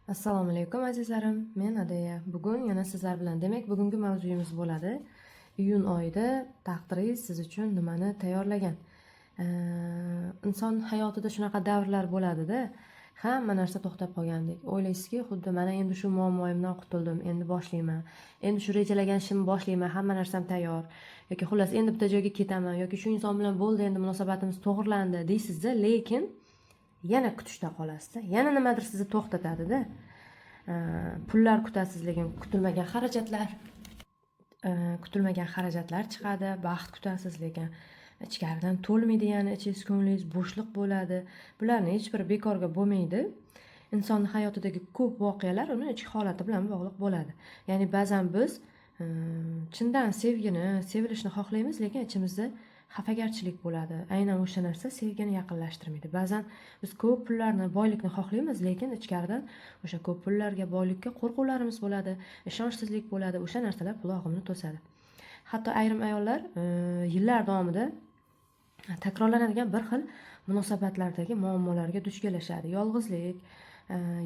Assalomu alaykum azizlarim, men Adaya. Bugun yana sizlar bilan, demak, bugungi mavzuyimiz bo'ladi. Iyun oyida taqdiringiz siz uchun nimani tayyorlagan? Inson hayotida shunaqa davrlar bo'ladi-da, hamma narsa to'xtab qolgandek. O'ylaysizki, xuddi mana endi shu muammoyimdan qutuldim, endi boshlayman. Endi shu rejalagan ishimni boshlayman, hamma narsam tayyor. Yoki xullas endi bitta joyga ketaman, yoki shu inson bilan bo'ldi, endi munosabatimiz to'g'rilandi deysiz-da, lekin yana kutishda qolasizda, yana nimadir sizni to'xtatadi-da. Pullar kutasiz, lekin kutilmagan xarajatlar chiqadi. Baxt kutasiz, lekin ichkaridan to'lmaydi, ya'ni ichingiz ko'nglingiz bo'shliq bo'ladi. Bularning hech biri bekorga bo'lmaydi. Insonning hayotidagi ko'p voqealar uni ichki holati bilan bog'liq bo'ladi. Ya'ni ba'zan biz chindan sevilishni xohlaymiz, lekin ichimizda xafagarchilik bo'ladi. Aynan o'sha narsa sevgini yaqinlashtirmaydi. Ba'zan biz ko'p pullarni, boylikni xohlaymiz, lekin ichkaridan o'sha ko'p pullarga, boylikka qo'rquvlarimiz bo'ladi, ishonchsizlik bo'ladi. O'sha narsalar qulog'imni to'sadi. Hatto ayrim ayollar yillar davomida takrorlanadigan bir xil munosabatlardagi muammolarga duch kelishadi. Yolg'izlik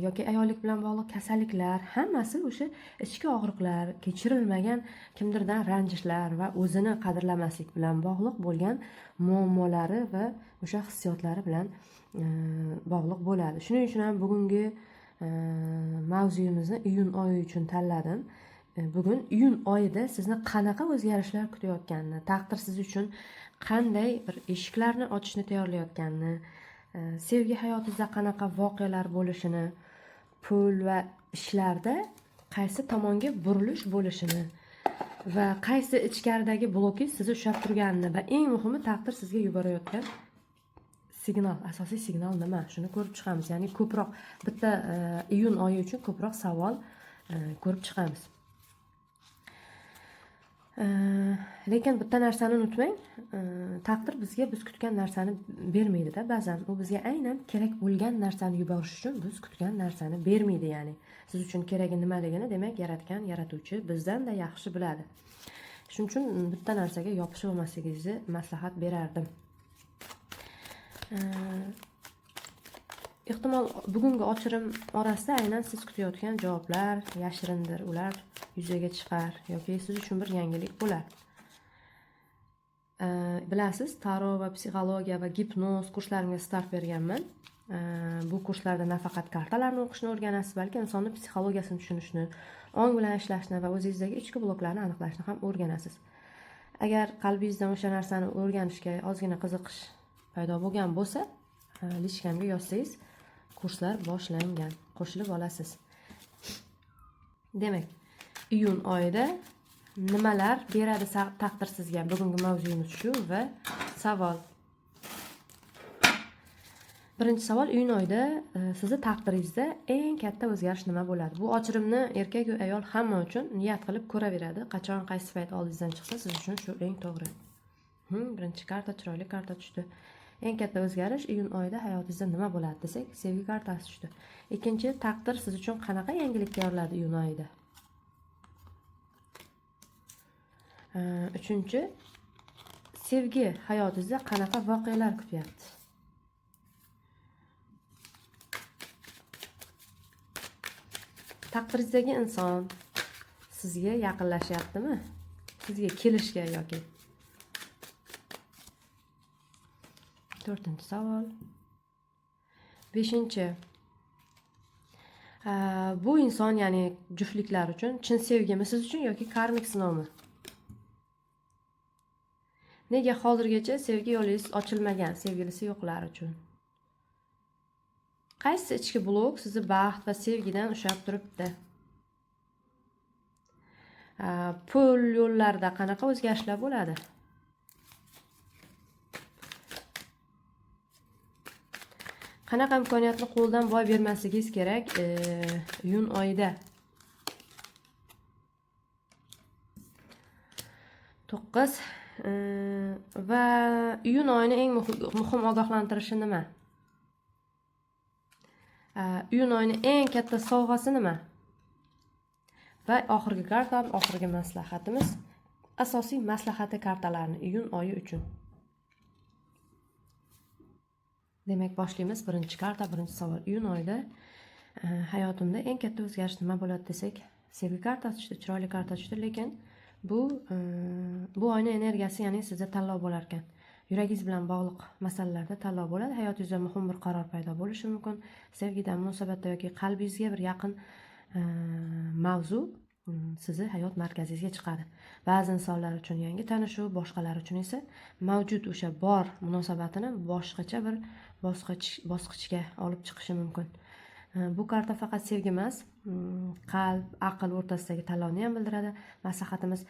yoki ayollik bilan bog'liq kasalliklar, hammasi o'sha ichki og'riqlar, kechirilmagan kimdirdan ranjishlar va o'zini qadrlamaslik bilan bog'liq bo'lgan muammolari va o'sha hissiyotlari bilan bog'liq bo'ladi. Shuning uchun ham bugungi mavzuyimizni iyun oyi uchun tanladim. Bugun iyun oyida sizni qanaqa o'zgarishlar kutayotganini, taqdir siz uchun qanday bir eshiklarni ochishni tayyorlayotganini, sevgi hayotida qanaqa voqealar bo'lishini, pul va ishlarda qaysi tomonga burilish bo'lishini va qaysi ichkaridagi blokingiz sizni ushlab turganini va eng muhimi taqdir sizga yuborayotgan signal, asosiy signal nima? Shuni ko'rib chiqamiz. Ya'ni ko'proq bitta iyun oyi uchun ko'proq savol ko'rib chiqamiz. Lekin bitta narsani unutmang, taqdir bizga biz kutgan narsani bermaydi-da. Ba'zan u bizga aynan kerak bo'lgan narsani yuborish uchun biz kutgan narsani bermaydi. Ya'ni siz uchun keragi nimaligini, demak, yaratgan, yaratuvchi bizdan-da yaxshi biladi. Shuning uchun bitta narsaga yopishib olmasligingizni maslahat berardim. Ehtimol bugungi ochirim orasida aynan siz kutayotgan javoblar yashirindir, ular yuzaga chiqar yoki siz uchun bir yangilik bo'lar. Bilasiz, taro va psixologiya va gipnoz kurslarimga start berganman. Bu kurslarda nafaqat kartalarni o'qishni o'rganasiz, balki insonni psixologiyasini tushunishni, ong bilan ishlashni va o'zingizdagi ichki bloklarni aniqlashni ham o'rganasiz. Agar qalbingizdan o'sha narsani o'rganishga ozgina qiziqish paydo bo'lgan bo'lsa, lichkamga yozsangiz, kurslar boshlangan, qo'shilib olasiz. Demak, iyun oyida nimalar beradi taqdir sizga? Bugungi mavzuyimiz shu va savol. Birinchi savol, iyun oyida sizni taqdiringizda eng katta o'zgarish nima bo'ladi? Bu ochirimni erkak va ayol hamma uchun niyat qilib ko'raveradi. Qachon qaysi payt oldingizdan chiqsa, siz uchun shu eng to'g'ri. Birinchi karta, chiroyli karta tushdi. Eng katta o'zgarish iyun oyida hayotingizda nima bo'ladi desak, sevgi kartasi tushdi. Ikkinchi, taqdir siz uchun qanaqa yangilik tayyorladi iyun oyida? Uchinchi, sevgi hayotingizda qanaqa voqealar kutyapti? Taqdiringizdagi inson sizga yaqinlashyaptimi? Sizga kelishga yoki? To'rtinchi savol. Beshinchi, bu inson, ya'ni juftliklar uchun chin sevgimi siz uchun yoki karmik sinovmi? Nega hozirgacha sevgi yo'lingiz ochilmagan, sevgilisi yo'qlar uchun? Qaysi ichki blok sizni baxt va sevgidan ushlab turibdi? Pul yo'llarida qanaqa o'zgarishlar bo'ladi? Qanaqa imkoniyatni qo'ldan boy bermasligingiz kerak iyun oyida? 9. Va iyun oyini eng muhim ogohlantirishi nima? Iyun oyini eng katta sovg'asi nima? Va oxirgi kartam, oxirgi maslahatimiz, asosiy maslahati kartalarni iyun oyi uchun. Demak, boshlaymiz. Birinchi karta, birinchi savol. Iyun oyida Hayotimda eng katta o'zgarish nima bo'ladi desak, sevgi kartasi tushdi, chiroyli karta tushdi, lekin bu oyni energiyasi, ya'ni sizda tanlov bo'lar ekan. Yuragingiz bilan bog'liq masalalarda tanlov bo'ladi. Hayotingizda muhim bir qaror paydo bo'lishi mumkin. Sevgida, munosabatda yoki qalbingizga bir yaqin mavzu sizni hayot markazingizga chiqadi. Ba'zi insonlar uchun yangi tanishuv, boshqalar uchun esa mavjud o'sha bor munosabatini boshqacha bir bosqichga olib chiqishi mumkin. Bu karta faqat sevgi emas, qalb, aql o'rtasidagi tanlovni ham bildiradi. Maslahatimiz,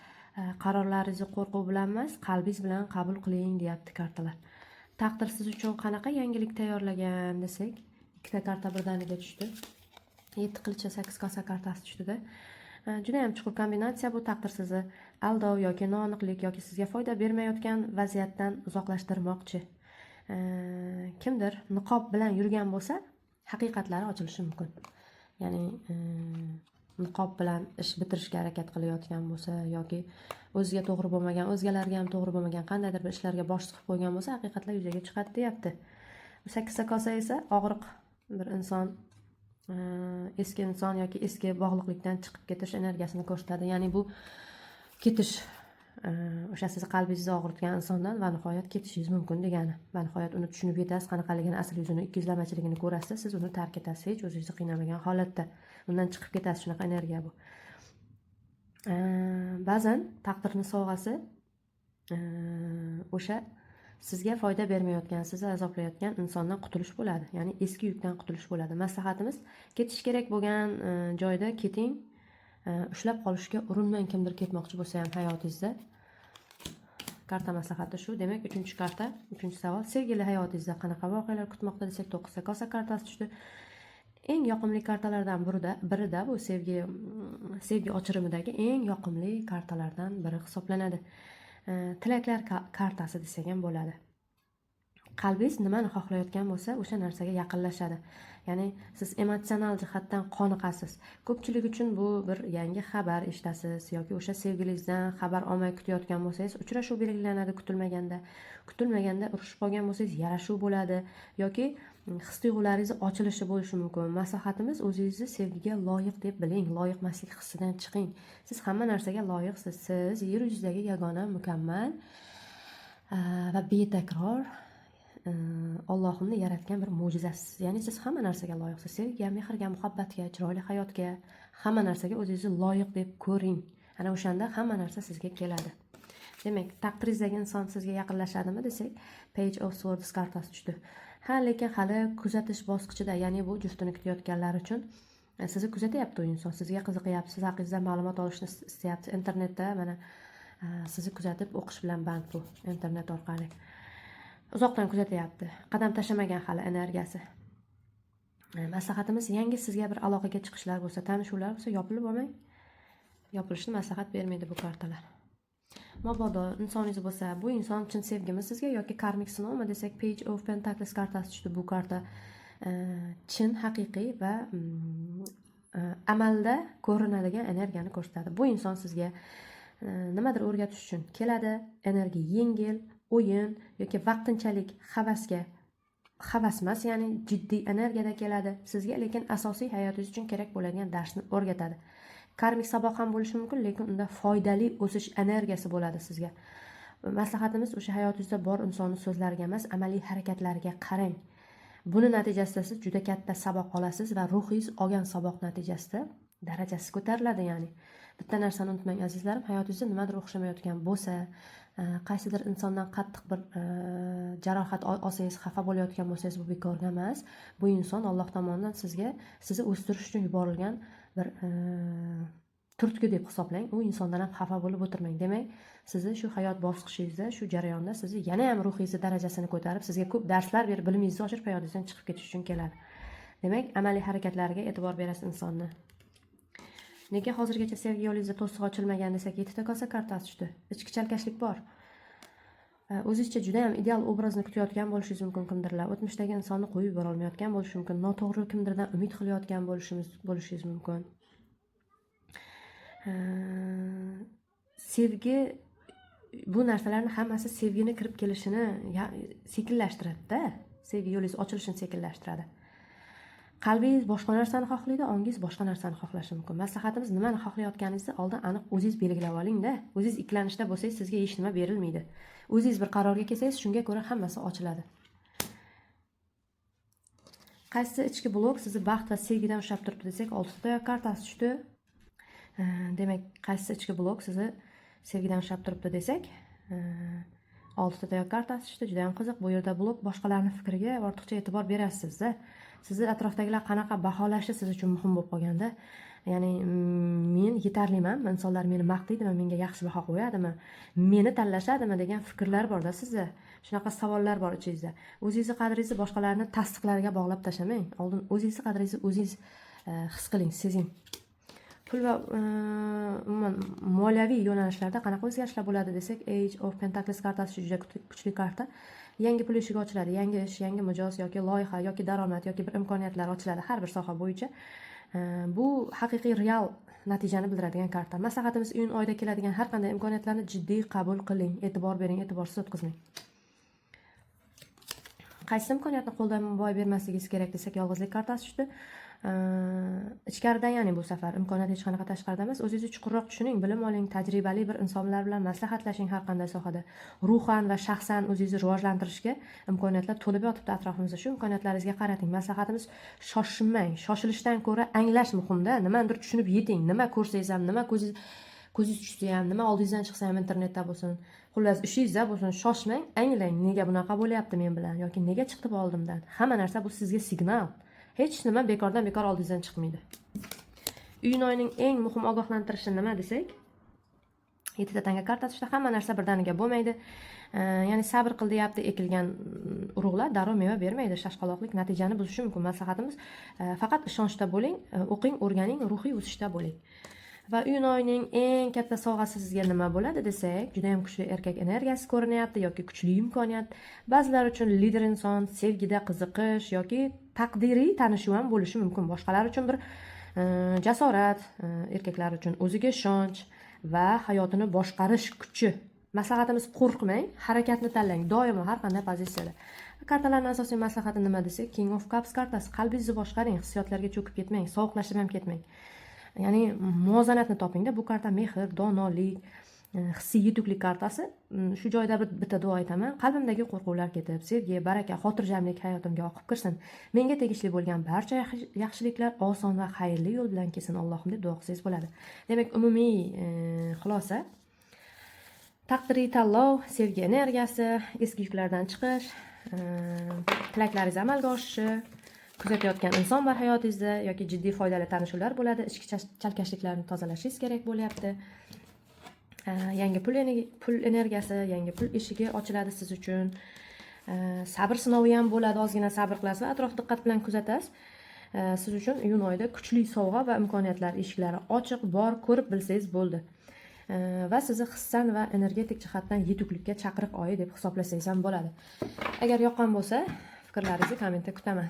qarorlaringizni qo'rquv bilan emas, qalbingiz bilan qabul qiling, deyapti kartalar. Taqdir siz uchun qanaqa yangilik tayyorlagan desak, ikkita karta birdaniga tushdi. 7 qilichcha 8 kosa kartasi tushdi-da. Juda ham chuqur kombinatsiya bu. Taqdir sizni aldov yoki noaniqlik yoki sizga foyda bermayotgan vaziyatdan uzoqlashtirmoqchi. Kimdir niqob bilan yurgan bo'lsa, haqiqatlari ochilishi mumkin. Ya'ni niqob bilan ish bitirishga harakat qilayotgan bo'lsa yoki o'ziga to'g'ri bo'lmagan, o'zgalarga ham to'g'ri bo'lmagan qandaydir bir ishlarga bosh suqib qo'ygan bo'lsa, haqiqatlar yuzaga chiqadi, deyapti. 8 kosa esa og'riq, bir inson eski inson yoki eski bog'liqlikdan chiqib ketish energiyasini ko'rsatadi. Ya'ni bu ketish o'sha sizni qalbingizni og'ritgan insondan va nihoyat ketishingiz mumkin degani. Va nihoyat uni tushunib yetasiz, qanaqaligini, asl yuzini, ikkiyuzlamachiligini ko'rasiz, siz uni tark etasiz, hech o'zingizni qiynamagan holatda. Undan chiqib ketasiz, shunaqa energiya bu. Ba'zan taqdirning sovg'asi o'sha sizga foyda bermayotgan, sizni azoblayotgan insondan qutulish bo'ladi. Ya'ni eski yukdan qutulish bo'ladi. Maslahatimiz, ketish kerak bo'lgan joyda keting. Ushlab qolishga urinmang, kimdir ketmoqchi bo'lsa ham hayotingizda. Karta maslahati shu. Demak, 3-karta, 3-savol. Sevgili hayotingizda qanaqa voqealar kutmoqda desak, 9 kosa kartasi tushdi. Eng yoqimli kartalardan birida bu sevgi ochirimidagi eng yoqimli kartalardan biri hisoblanadi. Tilaklar kartasi desak ham bo'ladi. Qalbingiz nimani xohlayotgan bo'lsa, o'sha narsaga yaqinlashadi. Ya'ni siz emotsional jihatdan qoniqasiz. Ko'pchilik uchun bu bir yangi xabar eshitasiz yoki o'sha sevgilingizdan xabar olmay kutayotgan bo'lsangiz, uchrashuv belgilanadi kutilmaganda urushib qolgan bo'lsangiz, yarashuv bo'ladi yoki his tuyg'ularingiz ochilishi bo'lishi mumkin. Maslahatimiz, o'zingizni sevgiga loyiq deb biling, loyiqmaslik hissidan chiqing. Siz hamma narsaga loyiqsiz. Siz yer yuzidagi yagona mukammal va betakror Allohimni yaratgan bir mo'jizasiz. Ya'ni siz hamma narsaga loyiqsiz. Sevgiga, mehrga, muhabbatga, chiroyli hayotga, hamma narsaga o'zingizni loyiq deb ko'ring. Ana o'shanda hamma narsa sizga keladi. Demak, taqdiringizdagi inson sizga yaqinlashadimi desak, Page of Swords kartasi tushdi. Lekin hali kuzatish bosqichida, ya'ni bu juftini kutayotganlar uchun sizni kuzatyapti u inson, sizga qiziqyapti, siz haqingizda ma'lumot olishni istayapti. Internetda mana sizni kuzatib o'qish bilan band bu, internet orqali. Uzoqdan kuzatyapti. Qadam tashlamagan hali energiyasi. Maslahatimiz, yangi sizga bir aloqaga chiqishlar bo'lsa, tanishuvlar bo'lsa, yopilib olmang. Yopilishni maslahat bermaydi bu kartalar. Mabodo insoningiz bo'lsa, bu inson chin sevgimi sizga yoki karmik sinovmi desak, Page of Pentacles kartasi tushdi. Bu karta chin, haqiqiy va amalda ko'rinadigan energiyani ko'rsatadi. Bu inson sizga nimadir o'rgatish uchun keladi. Energiya yengil, o'yin yoki vaqtinchalik havas emas, ya'ni jiddiy energiyada keladi sizga, lekin asosiy hayotingiz uchun kerak bo'ladigan darsni o'rgatadi. Karmik saboq ham bo'lishi mumkin, lekin unda foydali o'sish energiyasi bo'ladi sizga. Maslahatimiz, o'sha hayotingizda bor insonning so'zlariga emas, amaliy harakatlariga qarang. Buni natijasida siz juda katta saboq olasiz va ruhingiz olgan saboq natijasida darajasi ko'tariladi. Ya'ni bitta narsani unutmang azizlarim, hayotingizda nimadir o'xshamayotgan bo'lsa, qaysidir insondan qattiq bir jarohat olsangiz, xafa bo'layotgan bo'lsangiz, bu bekorga emas. Bu inson Alloh tomonidan sizni o'stirish uchun yuborilgan bir turtki deb hisoblang. U insondan ham xafa bo'lib o'tirmang. Demak, sizni shu hayot bosqichingizda, shu jarayonda sizni yana ham ruhingizni darajasini ko'tarib, sizga ko'p darslar berib, bilimingizni oshirib, hayotingizdan chiqib ketish uchun keladi. Demak, amaliy harakatlariga e'tibor berasiz insonni. Nega hozirgacha sevgi yo'lingizda to'siq ochilmagan desak, 7 kosa kartasi tushdi. Ichki chalkashlik bor. O'zingizcha juda ham ideal obrazni kutayotgan bo'lishingiz mumkin kimdirlar. O'tmishdagi insonni qo'yib yubora olmayotgan bo'lishi mumkin. Noto'g'ri kimdirdan umid qilayotgan bo'lishingiz mumkin. Sevgi, bu narsalarning hammasi sevgini kirib kelishini sekinlashtiradi-da. Sevgi yo'lingiz ochilishini sekinlashtiradi. Qalbingiz boshqa narsani xohlaydi, ongingiz boshqa narsani xohlashi mumkin. Maslahatimiz nimani xohlayotganingizni oldin aniq o'zingiz belgilab oling-da. O'zingiz ikkilanishda bo'lsangiz, sizga hech nima berilmaydi. O'zingiz bir qarorga kelsangiz, shunga ko'ra hammasi ochiladi. Qaysi ichki blok sizni baxt va sevgidan ushlab turibdi desak, 6 ta kartasi tushdi. Demak, qaysi ichki blok sizni sevgidan ushlab turibdi desak, 6 ta kartasi tushdi. Juda ham qiziq. Bu yerda blok boshqalarning fikriga ortiqcha e'tibor berasiz-da. Sizni atrofdagilar qanaqa baholashi siz uchun muhim bo'lib qolganda, ya'ni men yetarliman, insonlar meni maqtaydimi, menga yaxshi baho qo'yadimi, meni tanlashadimi degan fikrlar borda sizda. Shunaqa savollar bor ichingizda. O'zingizni qadringizni boshqalarning tasdiqlariga bog'lab tashlamang. Oldin o'zingizni qadringizni o'zingiz his qiling, sezing. Pul va umuman moliyaviy yo'nalishlarda qanaqa o'zgarishlar bo'ladi desak, Age of Pentacles kartasi juda kuchli karta. Yangi pul eshigi ochiladi, yangi ish, yangi mijoz yoki loyiha yoki daromad yoki bir imkoniyatlar ochiladi har bir soha bo'yicha. Bu haqiqiy real natijani bildiradigan karta. Maslahatimiz iyun oyida keladigan har qanday imkoniyatlarni jiddiy qabul qiling, e'tibor bering, e'tiborsiz o'tkazmang. Qaysi imkoniyatni qo'ldan boy bermasligingiz kerak desak, yolg'izlik kartasi tushdi. Ichkaridan, ya'ni bu safar imkoniyat hech qanaqa tashqarida emas. O'zingizni chuqurroq tushuning, bilim oling, tajribali bir insonlar bilan maslahatlashing har qanday sohada. Ruhan va shaxsan o'zingizni rivojlantirishga imkoniyatlar to'lib yotibdi atrofimizda. Shu imkoniyatlaringizga qarating. Maslahatimiz shoshilmang. Shoshilishdan ko'ra anglash muhimda. Nimanidir tushunib yeting. Nima ko'rsangiz ham, nima ko'zingiz tushsa ham, nima oldingizdan chiqsa ham internetda bo'lsin, xullas ishingizda bo'lsin, shoshmang, anglang, nega bunaqa bo'lyapti men bilan yoki nega chiqdi bu oldimdan. Hamma narsa bu sizga signal. Hech nima bekordan bekor oldingizdan chiqmaydi. Iyun oyining eng muhim ogohlantirishi nima desak, 7 ta tanga kartasi tushdi. Hamma narsa birdaniga bo'lmaydi. Ya'ni sabr qil deyapti, ekilgan urug'lar darrov meva bermaydi. Shashqaloqlik natijani buzishi mumkin. Maslahatimiz faqat ishonchda bo'ling, o'qing, o'rganing, ruhiy o'sishda bo'ling. Va iyun oyining eng katta sovg'asi sizga nima bo'ladi desak, juda ham kuchli erkak energiyasi ko'rinyapti yoki kuchli imkoniyat. Ba'zilar uchun lider inson, sevgida qiziqish yoki taqdiriy tanishuv ham bo'lishi mumkin. Boshqalar uchun bir jasorat, erkaklar uchun o'ziga ishonch va hayotini boshqarish kuchi. Maslahatimiz qo'rqmang, harakatni tanlang, doimo har qanday pozitsiyada. Kartalarning asosiy maslahati nima desak, King of Cups kartasi. Qalbingizni boshqaring, hissiyotlarga cho'kib ketmang, sovuqlashib ham ketmang. Ya'ni muvozanatni topingda. Bu karta mehr, donolik, hissiy yetuklik kartasi. Shu joyda bitta duo aytaman. Qalbimdagi qo'rquvlar ketib, sevgi, baraka, xotirjamlik hayotimga oqib kirsin. Menga tegishli bo'lgan barcha yaxshiliklar oson va xayrli yo'l bilan kelsin, Allohim deb duo qilsangiz bo'ladi. Demak, umumiy xulosa: taqdiriy tanlov, sevgi energiyasi, eski yuklardan chiqish, tilaklaringiz amalga oshishi, kuzatayotgan inson bor hayotingizda yoki jiddiy foydali tanishuvlar bo'ladi, ichki chalkashliklarni tozalashingiz kerak bo'lyapti. Yangi pul energiyasi, yangi pul eshigi ochiladi siz uchun. Sabr sinovi ham bo'ladi, ozgina sabr qilasiz va atrof diqqat bilan kuzatasiz. Siz uchun iyun oyida kuchli sovg'a va imkoniyatlar eshiklari ochiq, bor, ko'rib bilsangiz bo'ldi. Va sizni hissan va energetik jihatdan yetuklikka chaqiriq oyi deb hisoblasangiz ham bo'ladi. Agar yoqqan bo'lsa, fikrlaringizni kommentda kutaman.